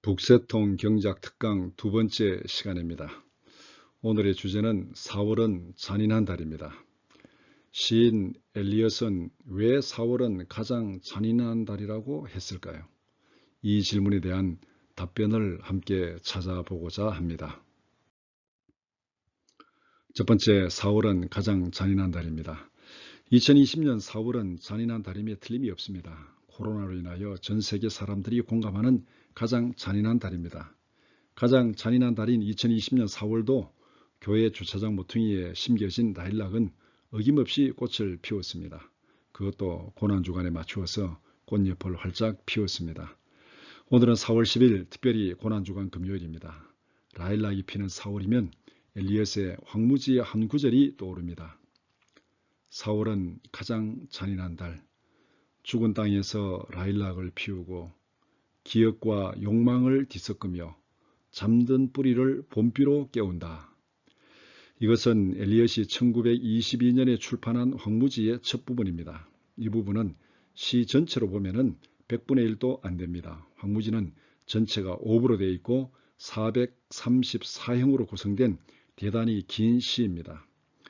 북새통 경작 특강 두 번째 시간입니다. 오늘의 주제는 4월은 잔인한 달입니다. 시인 엘리엇은 왜 4월은 가장 잔인한 달이라고 했을까요? 이 질문에 대한 답변을 함께 찾아보고자 합니다. 첫 번째, 4월은 가장 잔인한 달입니다. 2020년 4월은 잔인한 달임에 틀림이 없습니다. 코로나로 인하여 전 세계 사람들이 공감하는 가장 잔인한 달입니다. 가장 잔인한 달인 2020년 4월도 교회 주차장 모퉁이에 심겨진 라일락은 어김없이 꽃을 피웠습니다. 그것도 고난주간에 맞추어서 꽃잎을 활짝 피웠습니다. 오늘은 4월 10일 특별히 고난주간 금요일입니다. 라일락이 피는 4월이면 엘리엇의 황무지의 한 구절이 떠오릅니다. 4월은 가장 잔인한 달, 죽은 땅에서 라일락을 피우고 기억과 욕망을 뒤섞으며 잠든 뿌리를 봄비로 깨운다. 이것은 엘리엇이 1922년에 출판한 황무지의 첫 부분입니다. 이 부분은 시 전체로 보면 100분의 1도 안 됩니다. 황무지는 전체가 5부로 되어 있고 434형으로 구성된 대단히 긴 시입니다.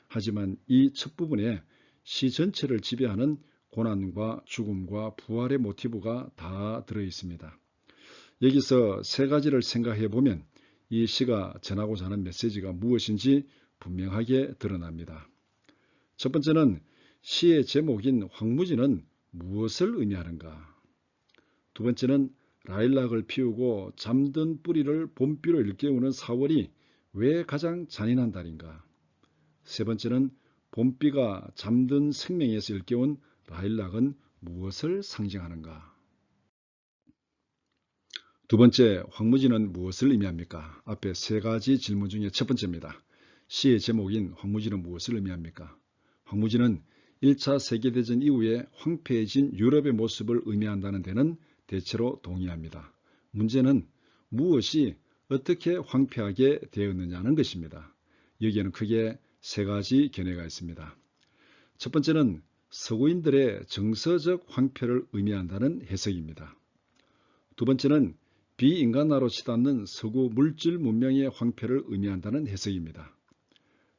하지만 이 첫 부분에 시 전체를 지배하는 고난과 죽음과 부활의 모티브가 다 들어 있습니다. 여기서 세 가지를 생각해 보면 이 시가 전하고자 하는 메시지가 무엇인지 분명하게 드러납니다. 첫 번째는 시의 제목인 황무지는 무엇을 의미하는가? 두 번째는 라일락을 피우고 잠든 뿌리를 봄비로 일깨우는 4월이 왜 가장 잔인한 달인가? 세 번째는 봄비가 잠든 생명에서 일깨운 라일락은 무엇을 상징하는가? 두 번째, 황무지는 무엇을 의미합니까? 앞에 세 가지 질문 중에 첫 번째입니다. 시의 제목인 황무지는 무엇을 의미합니까? 황무지는 1차 세계대전 이후에 황폐해진 유럽의 모습을 의미한다는 데는 대체로 동의합니다. 문제는 무엇이 어떻게 황폐하게 되었느냐는 것입니다. 여기에는 크게 세 가지 견해가 있습니다. 첫 번째는 서구인들의 정서적 황폐를 의미한다는 해석입니다. 두 번째는 비인간화로 치닫는 서구 물질 문명의 황폐를 의미한다는 해석입니다.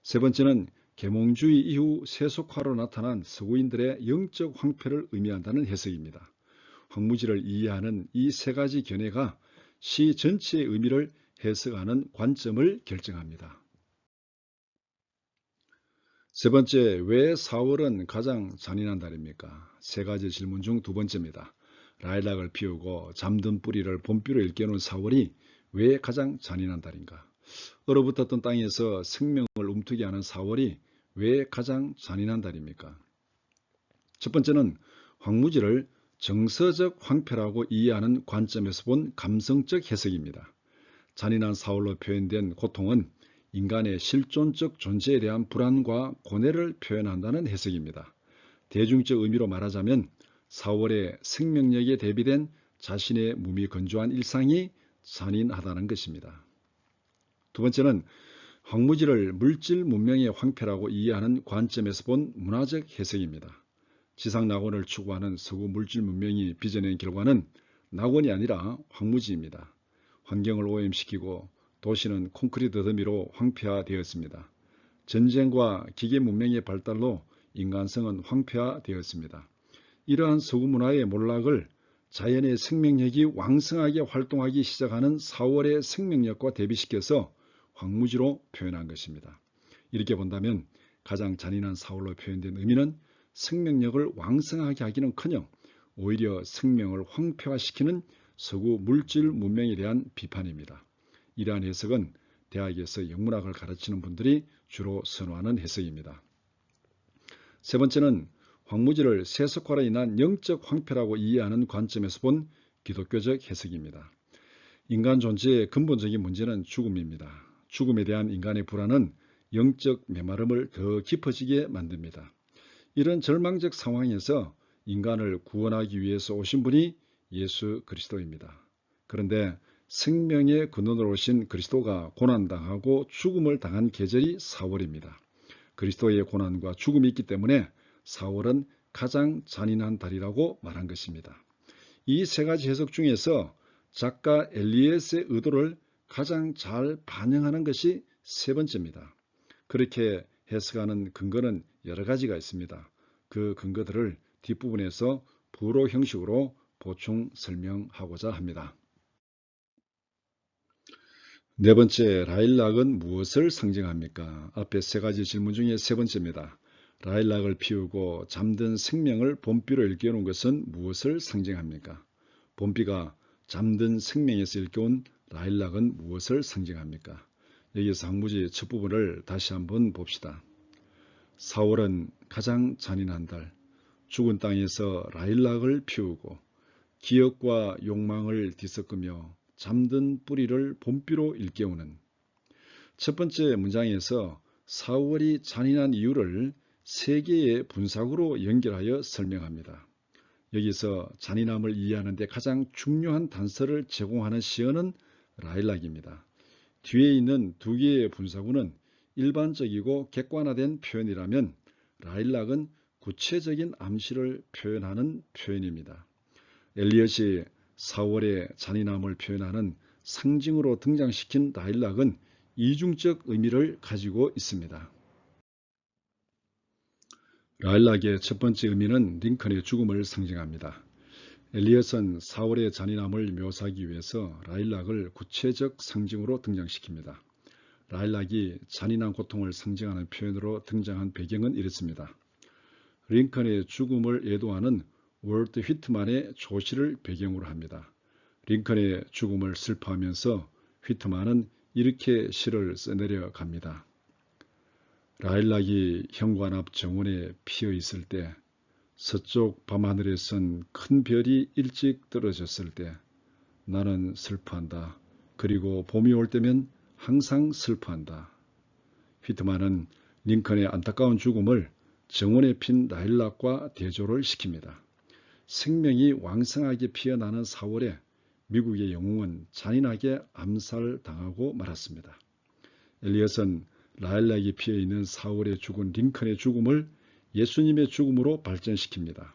세 번째는 계몽주의 이후 세속화로 나타난 서구인들의 영적 황폐를 의미한다는 해석입니다. 황무지를 이해하는 이 세 가지 견해가 시 전체의 의미를 해석하는 관점을 결정합니다. 세 번째, 왜 4월은 가장 잔인한 달입니까? 세 가지 질문 중 두 번째입니다. 라일락을 피우고 잠든 뿌리를 봄비로 일깨우는 4월이 왜 가장 잔인한 달인가? 얼어붙었던 땅에서 생명을 움트게 하는 4월이 왜 가장 잔인한 달입니까? 첫 번째는 황무지를 정서적 황폐라고 이해하는 관점에서 본 감성적 해석입니다. 잔인한 4월로 표현된 고통은 인간의 실존적 존재에 대한 불안과 고뇌를 표현한다는 해석입니다. 대중적 의미로 말하자면 4월의 생명력에 대비된 자신의 몸이 건조한 일상이 잔인하다는 것입니다. 두 번째는 황무지를 물질 문명의 황폐라고 이해하는 관점에서 본 문화적 해석입니다. 지상 낙원을 추구하는 서구 물질 문명이 빚어낸 결과는 낙원이 아니라 황무지입니다. 환경을 오염시키고 도시는 콘크리트 더미로 황폐화되었습니다. 전쟁과 기계 문명의 발달로 인간성은 황폐화되었습니다. 이러한 서구 문화의 몰락을 자연의 생명력이 왕성하게 활동하기 시작하는 4월의 생명력과 대비시켜서 황무지로 표현한 것입니다. 이렇게 본다면 가장 잔인한 4월로 표현된 의미는 생명력을 왕성하게 하기는커녕 오히려 생명을 황폐화시키는 서구 물질 문명에 대한 비판입니다. 이러한 해석은 대학에서 영문학을 가르치는 분들이 주로 선호하는 해석입니다. 세 번째는 황무지를 세속화로 인한 영적 황폐라고 이해하는 관점에서 본 기독교적 해석입니다. 인간 존재의 근본적인 문제는 죽음입니다. 죽음에 대한 인간의 불안은 영적 메마름을 더 깊어지게 만듭니다. 이런 절망적 상황에서 인간을 구원하기 위해서 오신 분이 예수 그리스도입니다. 그런데 생명의 근원으로 오신 그리스도가 고난당하고 죽음을 당한 계절이 4월입니다. 그리스도의 고난과 죽음이 있기 때문에 4월은 가장 잔인한 달이라고 말한 것입니다. 이 세 가지 해석 중에서 작가 엘리에스의 의도를 가장 잘 반영하는 것이 세 번째입니다. 그렇게 해석하는 근거는 여러 가지가 있습니다. 그 근거들을 뒷부분에서 부로 형식으로 보충 설명하고자 합니다. 네 번째, 라일락은 무엇을 상징합니까? 앞에 세 가지 질문 중에 세 번째입니다. 라일락을 피우고 잠든 생명을 봄비로 일깨우는 것은 무엇을 상징합니까? 봄비가 잠든 생명에서 일깨운 라일락은 무엇을 상징합니까? 여기서 항무지 첫 부분을 다시 한번 봅시다. 4월은 가장 잔인한 달, 죽은 땅에서 라일락을 피우고 기억과 욕망을 뒤섞으며 잠든 뿌리를 봄비로 일깨우는. 첫 번째 문장에서 4월이 잔인한 이유를 세 개의 분사구로 연결하여 설명합니다. 여기서 잔인함을 이해하는 데 가장 중요한 단서를 제공하는 시어는 라일락입니다. 뒤에 있는 두 개의 분사구는 일반적이고 객관화된 표현이라면 라일락은 구체적인 암시를 표현하는 표현입니다. 엘리엇이 4월의 잔인함을 표현하는 상징으로 등장시킨 라일락은 이중적 의미를 가지고 있습니다. 라일락의 첫 번째 의미는 링컨의 죽음을 상징합니다. 엘리엇은 4월의 잔인함을 묘사하기 위해서 라일락을 구체적 상징으로 등장시킵니다. 라일락이 잔인한 고통을 상징하는 표현으로 등장한 배경은 이렇습니다. 링컨의 죽음을 애도하는 월트 휘트만의 조시를 배경으로 합니다. 링컨의 죽음을 슬퍼하면서 휘트만은 이렇게 시를 써내려 갑니다. 라일락이 현관 앞 정원에 피어 있을 때, 서쪽 밤하늘에선 큰 별이 일찍 떨어졌을 때 나는 슬퍼한다. 그리고 봄이 올 때면 항상 슬퍼한다. 휘트만은 링컨의 안타까운 죽음을 정원에 핀 라일락과 대조를 시킵니다. 생명이 왕성하게 피어나는 4월에 미국의 영웅은 잔인하게 암살당하고 말았습니다. 엘리엇은 라일락이 피어있는 4월에 죽은 링컨의 죽음을 예수님의 죽음으로 발전시킵니다.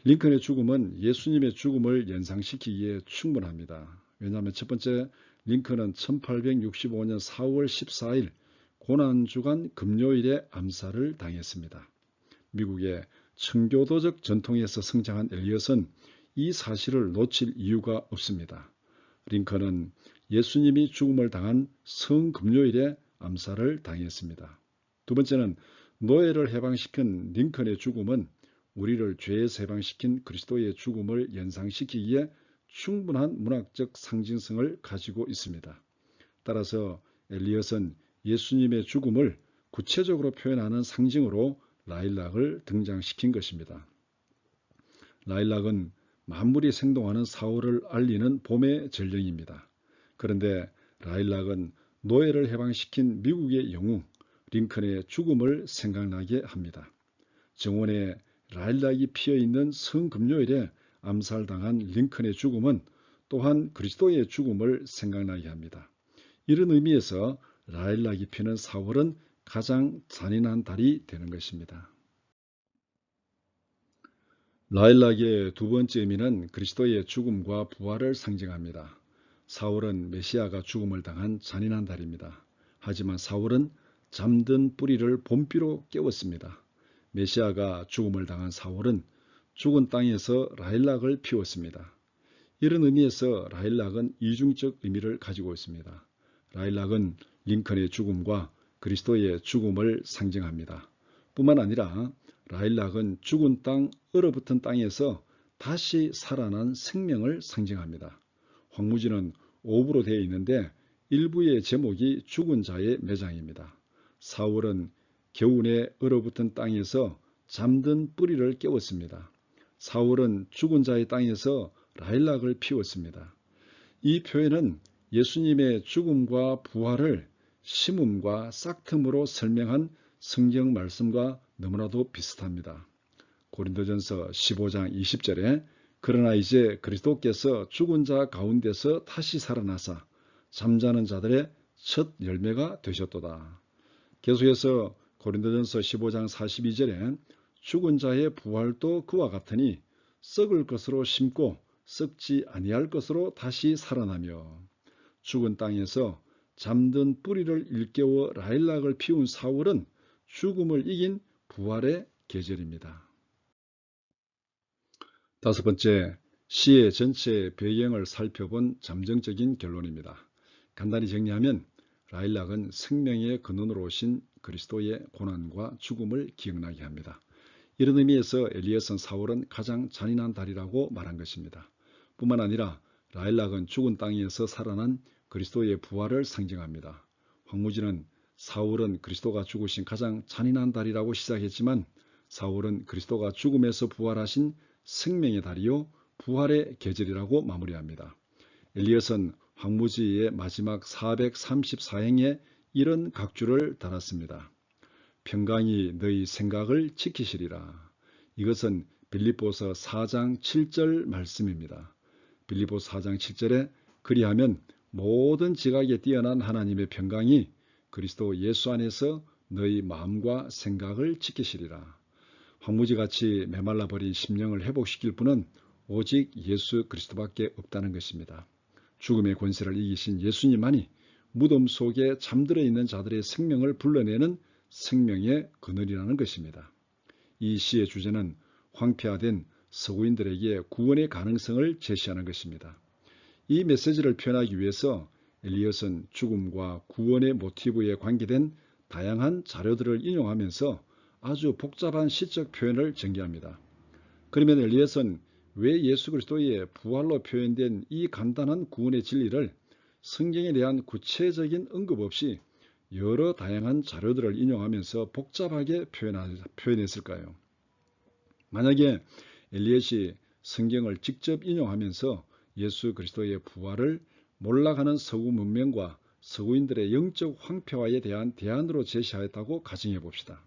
링컨의 죽음은 예수님의 죽음을 연상시키기에 충분합니다. 왜냐하면 첫 번째, 링컨은 1865년 4월 14일 고난주간 금요일에 암살을 당했습니다. 미국의 청교도적 전통에서 성장한 엘리엇은 이 사실을 놓칠 이유가 없습니다. 링컨은 예수님이 죽음을 당한 성금요일에 암살을 당했습니다. 두 번째는 노예를 해방시킨 링컨의 죽음은 우리를 죄에서 해방시킨 그리스도의 죽음을 연상시키기에 충분한 문학적 상징성을 가지고 있습니다. 따라서 엘리엇은 예수님의 죽음을 구체적으로 표현하는 상징으로 라일락을 등장시킨 것입니다. 라일락은 만물이 생동하는 4월을 알리는 봄의 전령입니다. 그런데 라일락은 노예를 해방시킨 미국의 영웅 링컨의 죽음을 생각나게 합니다. 정원에 라일락이 피어있는 성금요일에 암살당한 링컨의 죽음은 또한 그리스도의 죽음을 생각나게 합니다. 이런 의미에서 라일락이 피는 4월은 가장 잔인한 달이 되는 것입니다. 라일락의 두 번째 의미는 그리스도의 죽음과 부활을 상징합니다. 4월은 메시아가 죽음을 당한 잔인한 달입니다. 하지만 4월은 잠든 뿌리를 봄비로 깨웠습니다. 메시아가 죽음을 당한 4월은 죽은 땅에서 라일락을 피웠습니다. 이런 의미에서 라일락은 이중적 의미를 가지고 있습니다. 라일락은 링컨의 죽음과 그리스도의 죽음을 상징합니다. 뿐만 아니라 라일락은 죽은 땅, 얼어붙은 땅에서 다시 살아난 생명을 상징합니다. 황무지는 5부로 되어 있는데 일부의 제목이 죽은 자의 매장입니다. 4월은 겨우내 얼어붙은 땅에서 잠든 뿌리를 깨웠습니다. 4월은 죽은 자의 땅에서 라일락을 피웠습니다. 이 표현은 예수님의 죽음과 부활을 심음과 싹틈으로 설명한 성경 말씀과 너무나도 비슷합니다. 고린도전서 15장 20절에 그러나 이제 그리스도께서 죽은 자 가운데서 다시 살아나사 잠자는 자들의 첫 열매가 되셨도다. 계속해서 고린도전서 15장 42절에 죽은 자의 부활도 그와 같으니 썩을 것으로 심고 썩지 아니할 것으로 다시 살아나며 죽은 땅에서 잠든 뿌리를 일깨워 라일락을 피운 사울은 죽음을 이긴 부활의 계절입니다. 다섯 번째, 시의 전체 배경을 살펴본 잠정적인 결론입니다. 간단히 정리하면 라일락은 생명의 근원으로 오신 그리스도의 고난과 죽음을 기억나게 합니다. 이런 의미에서 엘리엇은 사울은 가장 잔인한 달이라고 말한 것입니다. 뿐만 아니라 라일락은 죽은 땅에서 살아난 그리스도의 부활을 상징합니다. 황무지는 사울은 그리스도가 죽으신 가장 잔인한 달이라고 시작했지만 사울은 그리스도가 죽음에서 부활하신 생명의 달이요 부활의 계절이라고 마무리합니다. 엘리엇은 황무지의 마지막 434행에 이런 각주를 달았습니다. 평강이 너희 생각을 지키시리라. 이것은 빌립보서 4장 7절 말씀입니다. 빌립보서 4장 7절에 그리하면 모든 지각에 뛰어난 하나님의 평강이 그리스도 예수 안에서 너희 마음과 생각을 지키시리라. 황무지같이 메말라 버린 심령을 회복시킬 분은 오직 예수 그리스도밖에 없다는 것입니다. 죽음의 권세를 이기신 예수님만이 무덤 속에 잠들어 있는 자들의 생명을 불러내는 생명의 그늘이라는 것입니다. 이 시의 주제는 황폐화된 서구인들에게 구원의 가능성을 제시하는 것입니다. 이 메시지를 표현하기 위해서 엘리엇은 죽음과 구원의 모티브에 관계된 다양한 자료들을 인용하면서 아주 복잡한 시적 표현을 전개합니다. 그러면 엘리엇은 왜 예수 그리스도의 부활로 표현된 이 간단한 구원의 진리를 성경에 대한 구체적인 언급 없이 여러 다양한 자료들을 인용하면서 복잡하게 표현했을까요? 만약에 엘리엇이 성경을 직접 인용하면서 예수 그리스도의 부활을 몰락하는 서구 문명과 서구인들의 영적 황폐화에 대한 대안으로 제시하였다고 가정해 봅시다.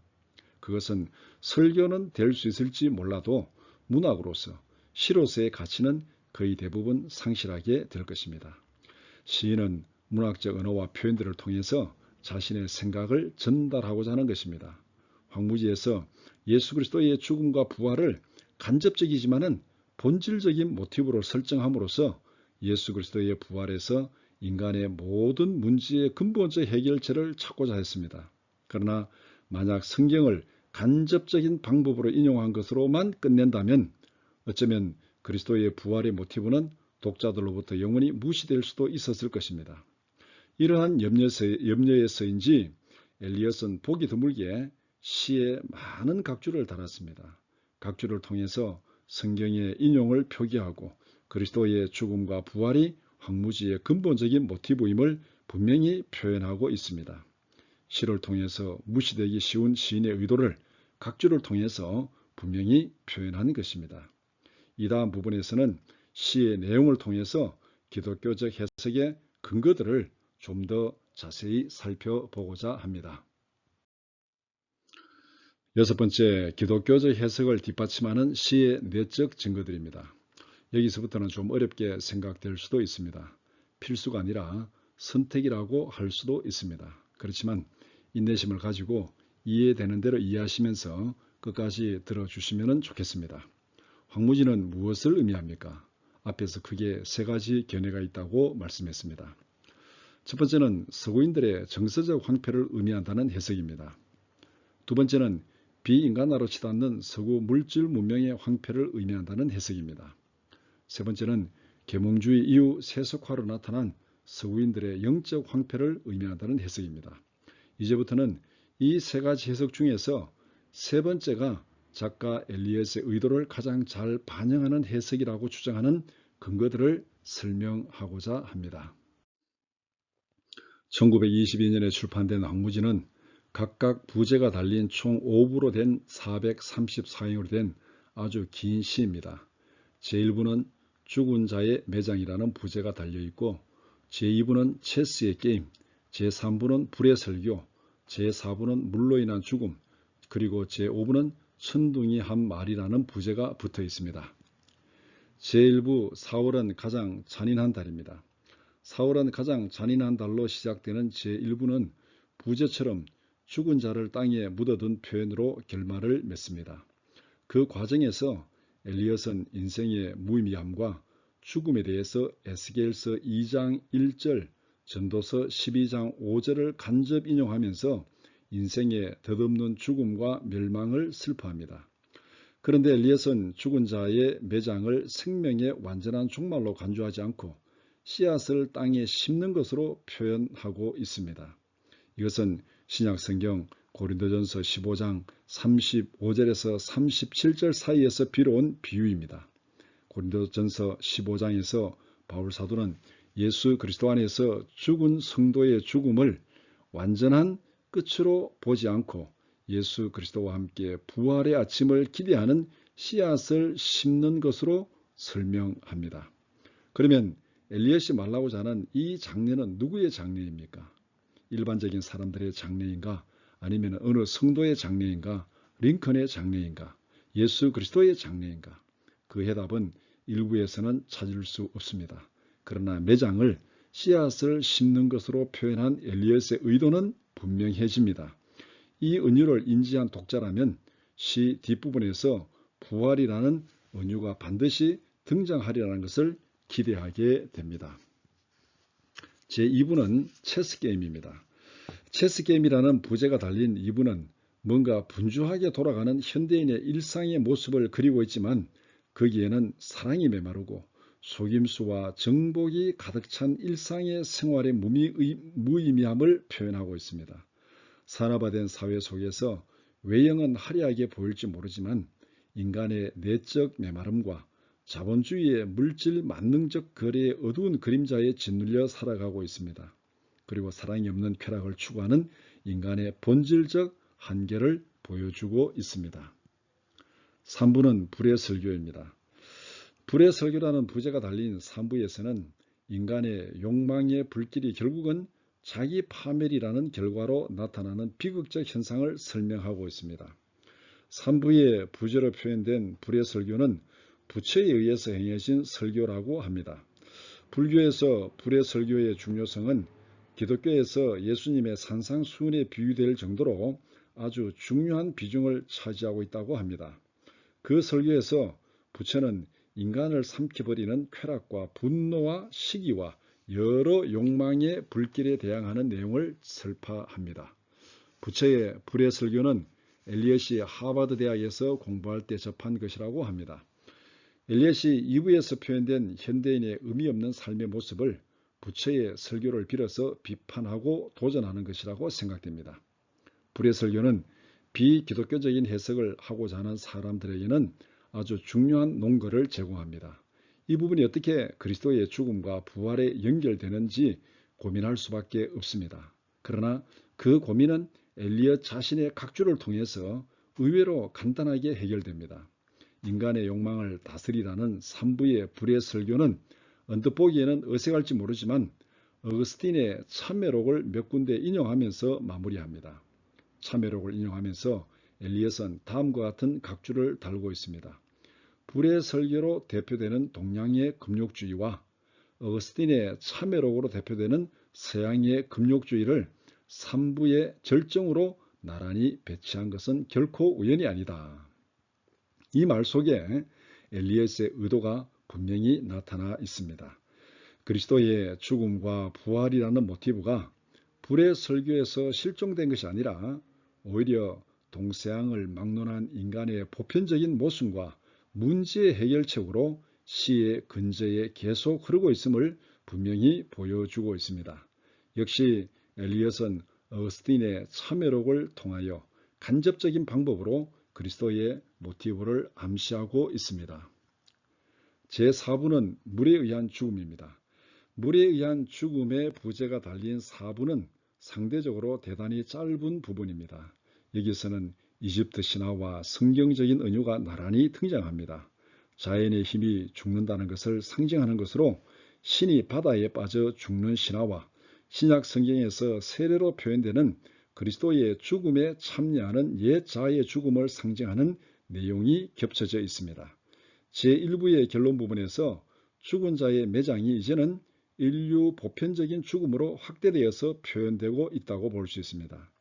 그것은 설교는 될 수 있을지 몰라도 문학으로서 시로서의 가치는 거의 대부분 상실하게 될 것입니다. 시인은 문학적 언어와 표현들을 통해서 자신의 생각을 전달하고자 하는 것입니다. 황무지에서 예수 그리스도의 죽음과 부활을 간접적이지만은 본질적인 모티브로 설정함으로써 예수 그리스도의 부활에서 인간의 모든 문제의 근본적 해결책을 찾고자 했습니다. 그러나 만약 성경을 간접적인 방법으로 인용한 것으로만 끝낸다면 어쩌면 그리스도의 부활의 모티브는 독자들로부터 영원히 무시될 수도 있었을 것입니다. 이러한 염려에서인지 엘리엇은 보기 드물게 시에 많은 각주를 달았습니다. 각주를 통해서 성경의 인용을 표기하고 그리스도의 죽음과 부활이 황무지의 근본적인 모티브임을 분명히 표현하고 있습니다. 시를 통해서 무시되기 쉬운 시인의 의도를 각주를 통해서 분명히 표현한 것입니다. 이 다음 부분에서는 시의 내용을 통해서 기독교적 해석의 근거들을 좀 더 자세히 살펴보고자 합니다. 여섯 번째, 기독교적 해석을 뒷받침하는 시의 내적 증거들입니다. 여기서부터는 좀 어렵게 생각될 수도 있습니다. 필수가 아니라 선택이라고 할 수도 있습니다. 그렇지만 인내심을 가지고 이해되는 대로 이해하시면서 끝까지 들어주시면 좋겠습니다. 황무지는 무엇을 의미합니까? 앞에서 크게 세 가지 견해가 있다고 말씀했습니다. 첫 번째는 서구인들의 정서적 황폐를 의미한다는 해석입니다. 두 번째는 비인간화로 치닫는 서구 물질 문명의 황폐를 의미한다는 해석입니다. 세 번째는 계몽주의 이후 세속화로 나타난 서구인들의 영적 황폐를 의미한다는 해석입니다. 이제부터는 이 세 가지 해석 중에서 세 번째가 작가 엘리엇의 의도를 가장 잘 반영하는 해석이라고 주장하는 근거들을 설명하고자 합니다. 1922년에 출판된 황무지는 각각 부제가 달린 총 5부로 된 434행으로 된 아주 긴 시입니다. 제1부는 죽은 자의 매장이라는 부제가 달려있고 제2부는 체스의 게임, 제3부는 불의 설교, 제4부는 물로 인한 죽음, 그리고 제5부는 천둥이 한 말이라는 부제가 붙어 있습니다. 제1부 사울은 가장 잔인한 달입니다. 사울은 가장 잔인한 달로 시작되는 제1부는 부제처럼 죽은 자를 땅에 묻어둔 표현으로 결말을 맺습니다. 그 과정에서 엘리엇은 인생의 무의미함과 죽음에 대해서 에스겔서 2장 1절, 전도서 12장 5절을 간접 인용하면서 인생의 덧없는 죽음과 멸망을 슬퍼합니다. 그런데 엘리엇은 죽은 자의 매장을 생명의 완전한 종말로 간주하지 않고 씨앗을 땅에 심는 것으로 표현하고 있습니다. 이것은 신약성경 고린도전서 15장 35절에서 37절 사이에서 빌어온 비유입니다. 고린도전서 15장에서 바울 사도는 예수 그리스도 안에서 죽은 성도의 죽음을 완전한 끝으로 보지 않고 예수 그리스도와 함께 부활의 아침을 기대하는 씨앗을 심는 것으로 설명합니다. 그러면 엘리엇이 말하고자 하는 이 장례는 누구의 장례입니까? 일반적인 사람들의 장례인가? 아니면 어느 성도의 장례인가? 링컨의 장례인가? 예수 그리스도의 장례인가? 그 해답은 일부에서는 찾을 수 없습니다. 그러나 매장을 씨앗을 심는 것으로 표현한 엘리엇의 의도는 분명해집니다. 이 은유를 인지한 독자라면 시 뒷부분에서 부활이라는 은유가 반드시 등장하리라는 것을 기대하게 됩니다. 제2부는 체스게임입니다. 체스게임이라는 부제가 달린 2부는 뭔가 분주하게 돌아가는 현대인의 일상의 모습을 그리고 있지만 거기에는 사랑이 메마르고 속임수와 정복이 가득 찬 일상의 생활의 무의미함을 표현하고 있습니다. 산업화된 사회 속에서 외형은 화려하게 보일지 모르지만 인간의 내적 메마름과 자본주의의 물질 만능적 거래의 어두운 그림자에 짓눌려 살아가고 있습니다. 그리고 사랑이 없는 쾌락을 추구하는 인간의 본질적 한계를 보여주고 있습니다. 3부는 불의 설교입니다. 불의 설교라는 부제가 달린 3부에서는 인간의 욕망의 불길이 결국은 자기 파멸이라는 결과로 나타나는 비극적 현상을 설명하고 있습니다. 3부의 부제로 표현된 불의 설교는 부처에 의해서 행해진 설교라고 합니다. 불교에서 불의 설교의 중요성은 기독교에서 예수님의 산상수훈에 비유될 정도로 아주 중요한 비중을 차지하고 있다고 합니다. 그 설교에서 부처는 인간을 삼켜버리는 쾌락과 분노와 시기와 여러 욕망의 불길에 대항하는 내용을 설파합니다. 부처의 불의 설교는 엘리엇이 하버드 대학에서 공부할 때 접한 것이라고 합니다. 엘리엇이 2부에서 표현된 현대인의 의미 없는 삶의 모습을 부처의 설교를 빌어서 비판하고 도전하는 것이라고 생각됩니다. 불의 설교는 비기독교적인 해석을 하고자 하는 사람들에게는 아주 중요한 논거를 제공합니다. 이 부분이 어떻게 그리스도의 죽음과 부활에 연결되는지 고민할 수밖에 없습니다. 그러나 그 고민은 엘리엇 자신의 각주를 통해서 의외로 간단하게 해결됩니다. 인간의 욕망을 다스리라는 3부의 불의 설교는 언뜻 보기에는 어색할지 모르지만 어거스틴의 참회록을 몇 군데 인용하면서 마무리합니다. 참회록을 인용하면서 엘리엇은 다음과 같은 각주를 달고 있습니다. 불의 설교로 대표되는 동양의 금욕주의와 어거스틴의 참회록으로 대표되는 서양의 금욕주의를 3부의 절정으로 나란히 배치한 것은 결코 우연이 아니다. 이 말 속에 엘리엇의 의도가 분명히 나타나 있습니다. 그리스도의 죽음과 부활이라는 모티브가 불의 설교에서 실종된 것이 아니라 오히려 동서양을 막론한 인간의 보편적인 모순과 문제의 해결책으로 시의 근저에 계속 흐르고 있음을 분명히 보여주고 있습니다. 역시 엘리엇은 어거스틴의 참회록을 통하여 간접적인 방법으로 그리스도의 모티브를 암시하고 있습니다. 제4부는 물에 의한 죽음입니다. 물에 의한 죽음의 부제가 달린 4부는 상대적으로 대단히 짧은 부분입니다. 여기서는 이집트 신화와 성경적인 은유가 나란히 등장합니다. 자연의 힘이 죽는다는 것을 상징하는 것으로 신이 바다에 빠져 죽는 신화와 신약 성경에서 세례로 표현되는 그리스도의 죽음에 참여하는 옛 자의 죽음을 상징하는 내용이 겹쳐져 있습니다. 제1부의 결론 부분에서 죽은 자의 매장이 이제는 인류 보편적인 죽음으로 확대되어서 표현되고 있다고 볼 수 있습니다.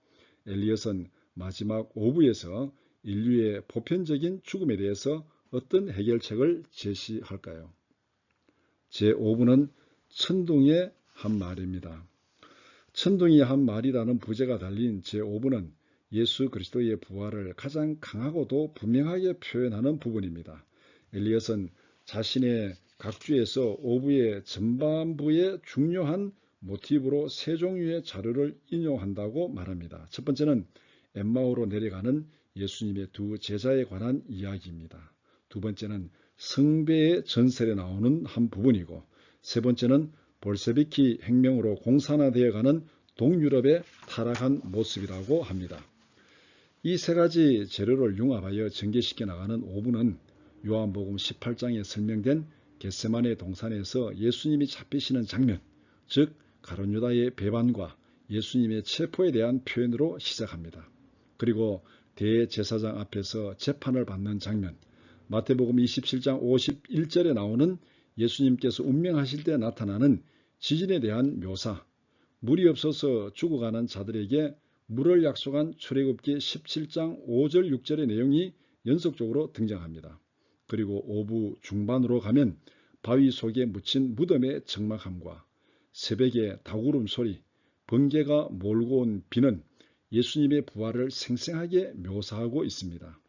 엘리엇은 마지막 5부에서 인류의 보편적인 죽음에 대해서 어떤 해결책을 제시할까요? 제5부는 천둥의 한 말입니다. 천둥이 한 말이라는 부제가 달린 제5부는 예수 그리스도의 부활을 가장 강하고도 분명하게 표현하는 부분입니다. 엘리엇은 자신의 각주에서 5부의 전반부의 중요한 모티브로 세 종류의 자료를 인용한다고 말합니다. 첫 번째는 엠마오로 내려가는 예수님의 두 제자에 관한 이야기입니다. 두 번째는 성배의 전설에 나오는 한 부분이고, 세 번째는 볼세비키 혁명으로 공산화되어가는 동유럽의 타락한 모습이라고 합니다. 이 세 가지 재료를 융합하여 전개시켜 나가는 5부는 요한복음 18장에 설명된 겟세마네 동산에서 예수님이 잡히시는 장면, 즉 가룟 유다의 배반과 예수님의 체포에 대한 표현으로 시작합니다. 그리고 대제사장 앞에서 재판을 받는 장면, 마태복음 27장 51절에 나오는 예수님께서 운명하실 때 나타나는 지진에 대한 묘사, 물이 없어서 죽어가는 자들에게 물을 약속한 출애굽기 17장 5절 6절의 내용이 연속적으로 등장합니다. 그리고 5부 중반으로 가면 바위 속에 묻힌 무덤의 적막함과 새벽의 다구름 소리, 번개가 몰고 온 비는 예수님의 부활을 생생하게 묘사하고 있습니다.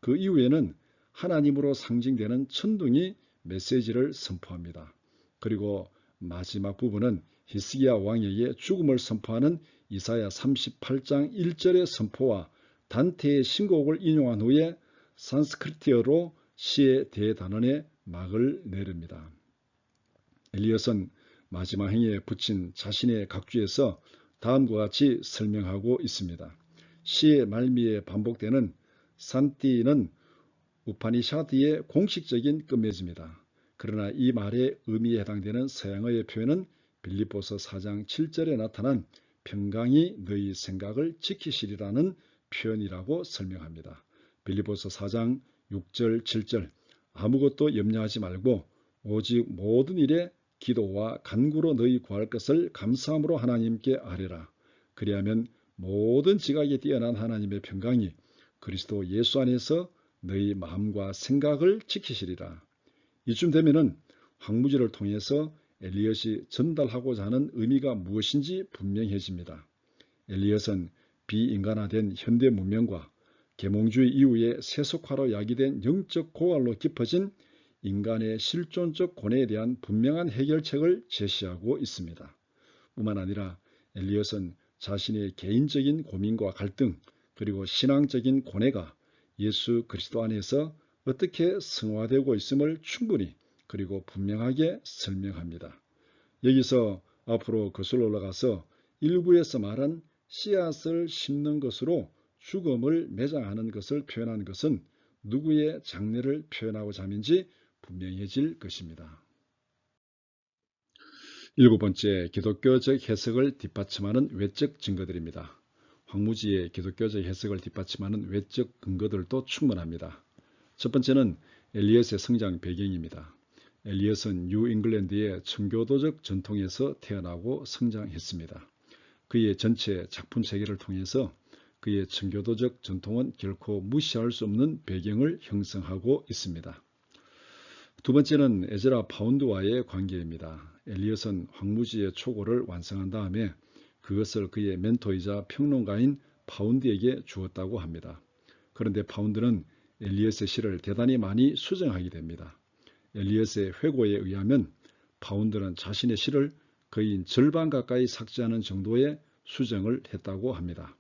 그 이후에는 하나님으로 상징되는 천둥이 메시지를 선포합니다. 그리고 마지막 부분은 히스기야 왕에게 죽음을 선포하는 이사야 38장 1절의 선포와 단테의 신곡을 인용한 후에 산스크리트어로 시의 대단원에 막을 내립니다. 엘리엇은 마지막 행에 붙인 자신의 각주에서 다음과 같이 설명하고 있습니다. 시의 말미에 반복되는 산띠는 우파니샤드의 공식적인 끝맺음이다. 그러나 이 말의 의미에 해당되는 서양어의 표현은 빌립보서 4장 7절에 나타난 평강이 너희 생각을 지키시리라는 표현이라고 설명합니다. 빌립보서 4장 6절 7절 아무것도 염려하지 말고 오직 모든 일에 기도와 간구로 너희 구할 것을 감사함으로 하나님께 아뢰라. 그리하면 모든 지각에 뛰어난 하나님의 평강이 그리스도 예수 안에서 너희 마음과 생각을 지키시리라. 이쯤 되면은 황무지를 통해서 엘리엇이 전달하고자 하는 의미가 무엇인지 분명해집니다. 엘리엇은 비인간화된 현대 문명과 계몽주의 이후에 세속화로 야기된 영적 고갈로 깊어진 인간의 실존적 고뇌에 대한 분명한 해결책을 제시하고 있습니다. 뿐만 아니라 엘리엇은 자신의 개인적인 고민과 갈등 그리고 신앙적인 고뇌가 예수 그리스도 안에서 어떻게 승화되고 있음을 충분히 그리고 분명하게 설명합니다. 여기서 앞으로 거슬러 올라가서 일부에서 말한 씨앗을 심는 것으로 죽음을 매장하는 것을 표현한 것은 누구의 장래를 표현하고자 함인지 분명해질 것입니다. 일곱 번째, 기독교적 해석을 뒷받침하는 외적 증거들입니다. 황무지의 기독교적 해석을 뒷받침하는 외적 근거들도 충분합니다. 첫 번째는 엘리엇의 성장 배경입니다. 엘리엇은 뉴잉글랜드의 청교도적 전통에서 태어나고 성장했습니다. 그의 전체 작품 세계를 통해서 그의 청교도적 전통은 결코 무시할 수 없는 배경을 형성하고 있습니다. 두 번째는 에즈라 파운드와의 관계입니다. 엘리엇은 황무지의 초고를 완성한 다음에 그것을 그의 멘토이자 평론가인 파운드에게 주었다고 합니다. 그런데 파운드는 엘리엇의 시를 대단히 많이 수정하게 됩니다. 엘리엇의 회고에 의하면 파운드는 자신의 시를 거의 절반 가까이 삭제하는 정도의 수정을 했다고 합니다.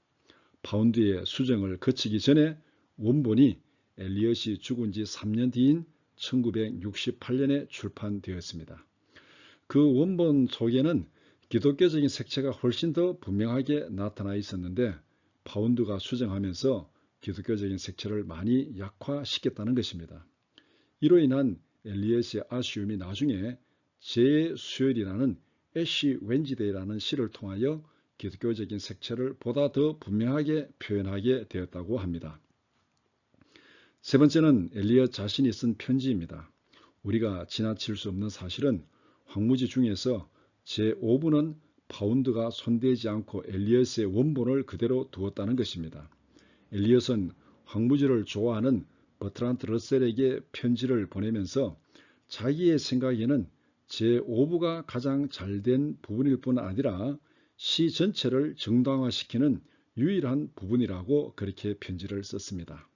파운드의 수정을 거치기 전에 원본이 엘리엇이 죽은 지 3년 뒤인 1968년에 출판되었습니다. 그 원본 속에는 기독교적인 색채가 훨씬 더 분명하게 나타나 있었는데 파운드가 수정하면서 기독교적인 색채를 많이 약화시켰다는 것입니다. 이로 인한 엘리엇의 아쉬움이 나중에 제수열이라는 애쉬 웬지데이라는 시를 통하여 기독교적인 색채를 보다 더 분명하게 표현하게 되었다고 합니다. 세 번째는 엘리엇 자신이 쓴 편지입니다. 우리가 지나칠 수 없는 사실은 황무지 중에서 제5부는 파운드가 손대지 않고 엘리엇의 원본을 그대로 두었다는 것입니다. 엘리엇은 황무지를 좋아하는 버트란트 러셀에게 편지를 보내면서 자기의 생각에는 제5부가 가장 잘된 부분일 뿐 아니라 시 전체를 정당화시키는 유일한 부분이라고 그렇게 편지를 썼습니다.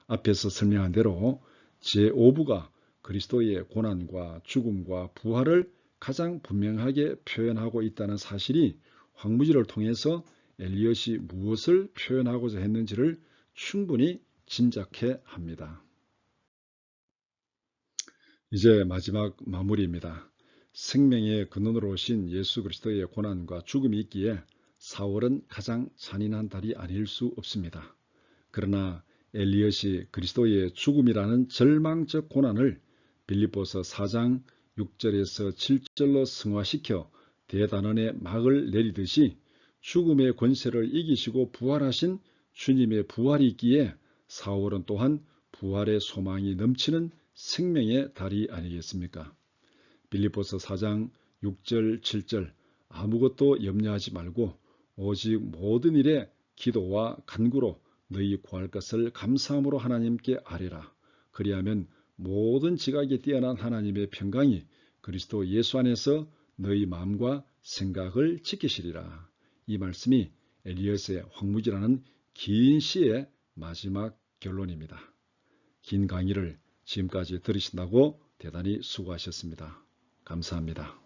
앞에서 설명한 대로 제5부가 그리스도의 고난과 죽음과 부활을 가장 분명하게 표현하고 있다는 사실이 황무지를 통해서 엘리엇이 무엇을 표현하고자 했는지를 충분히 짐작해 합니다. 이제 마지막 마무리입니다. 생명의 근원으로 오신 예수 그리스도의 고난과 죽음이 있기에 4월은 가장 잔인한 달이 아닐 수 없습니다. 그러나 엘리엇이 그리스도의 죽음이라는 절망적 고난을 빌립보서 4장 6절에서 7절로 승화시켜 대단원의 막을 내리듯이 죽음의 권세를 이기시고 부활하신 주님의 부활이 있기에 4월은 또한 부활의 소망이 넘치는 생명의 달이 아니겠습니까? 빌립보서 4장 6절 7절 아무것도 염려하지 말고 오직 모든 일에 기도와 간구로 너희 구할 것을 감사함으로 하나님께 아뢰라. 그리하면 모든 지각에 뛰어난 하나님의 평강이 그리스도 예수 안에서 너희 마음과 생각을 지키시리라. 이 말씀이 엘리엇의 황무지라는 긴 시의 마지막 결론입니다. 긴 강의를 지금까지 들으신다고 대단히 수고하셨습니다. 감사합니다.